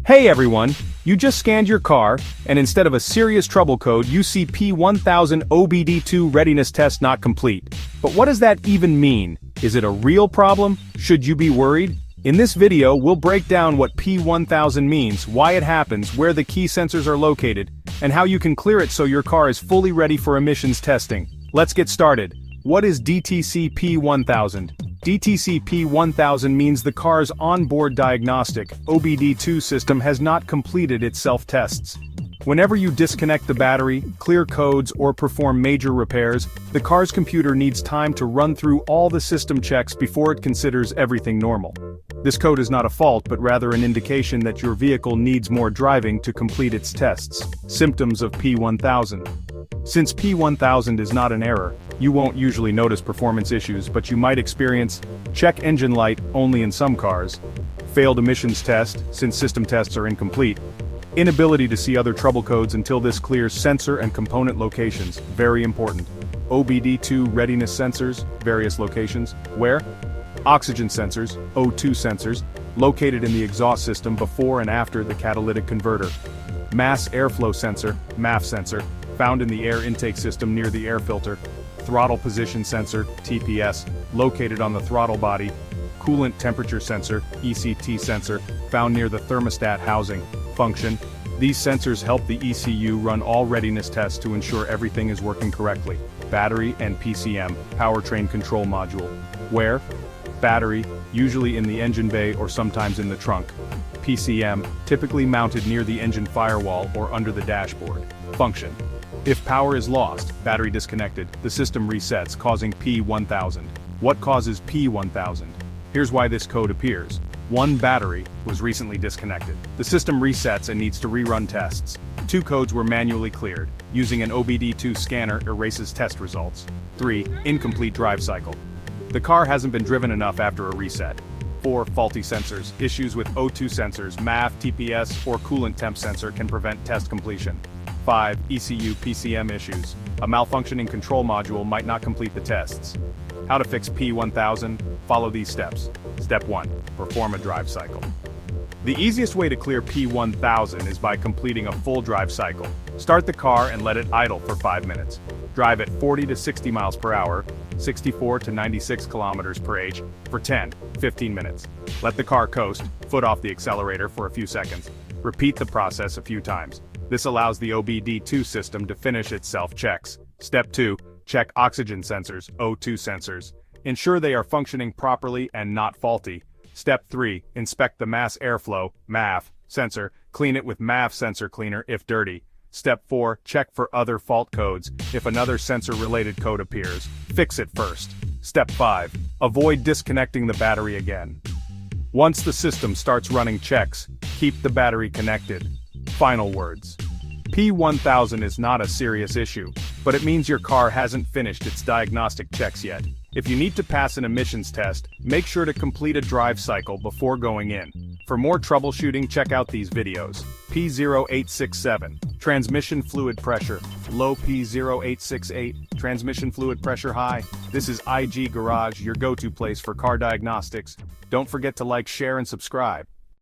Hey everyone, you just scanned your car, and instead of a serious trouble code you see P1000 OBD-II readiness test not complete. But what does that even mean? Is it a real problem? Should you be worried? In this video we'll break down what P1000 means, why it happens, where the key sensors are located, and how you can clear it so your car is fully ready for emissions testing. Let's get started. What is DTC P1000? DTC P1000 means the car's onboard diagnostic, OBD-II system has not completed its self-tests. Whenever you disconnect the battery, clear codes, or perform major repairs, the car's computer needs time to run through all the system checks before it considers everything normal. This code is not a fault but rather an indication that your vehicle needs more driving to complete its tests. Symptoms of P1000. Since P1000 is not an error, you won't usually notice performance issues, but you might experience check engine light only in some cars, failed emissions test since system tests are incomplete, inability to see other trouble codes until this clears sensor and component locations, very important, OBD-II readiness sensors, various locations, where? Oxygen sensors, O2 sensors, located in the exhaust system before and after the catalytic converter, mass airflow sensor, MAF sensor, found in the air intake system near the air filter, throttle position sensor, TPS, located on the throttle body, coolant temperature sensor, ECT sensor, found near the thermostat housing, function. These sensors help the ECU run all readiness tests to ensure everything is working correctly. Battery and PCM, powertrain control module. Where? Battery, usually in the engine bay or sometimes in the trunk. PCM, typically mounted near the engine firewall or under the dashboard. Function. If power is lost, battery disconnected, the system resets, causing P1000. What causes P1000? Here's why this code appears. One battery was recently disconnected. The system resets and needs to rerun tests. Two codes were manually cleared. Using an OBD-II scanner erases test results. 3. Incomplete drive cycle. The car hasn't been driven enough after a reset. 4. Faulty sensors. Issues with O2 sensors, MAF, TPS, or coolant temp sensor can prevent test completion. 5. ECU PCM issues. A malfunctioning control module might not complete the tests. How to fix P1000? Follow these steps. Step 1. Perform a drive cycle. The easiest way to clear P1000 is by completing a full drive cycle. Start the car and let it idle for 5 minutes. Drive at 40 to 60 miles per hour, 64 to 96 kilometers per h, for 10-15 minutes. Let the car coast, foot off the accelerator for a few seconds. Repeat the process a few times. This allows the OBD-II system to finish its self-checks. Step 2. Check oxygen sensors, O2 sensors. Ensure they are functioning properly and not faulty. Step 3. Inspect the mass airflow, MAF, sensor. Clean it with MAF sensor cleaner if dirty. Step 4. Check for other fault codes. If another sensor-related code appears, fix it first. Step 5. Avoid disconnecting the battery again. Once the system starts running checks, keep the battery connected. Final words. P1000 is not a serious issue, but it means your car hasn't finished its diagnostic checks yet. If you need to pass an emissions test, make sure to complete a drive cycle before going in. For more troubleshooting, check out these videos. P0867, transmission fluid pressure, low. P0868, transmission fluid pressure high. This is IG Garage, your go-to place for car diagnostics. Don't forget to like, share, and subscribe.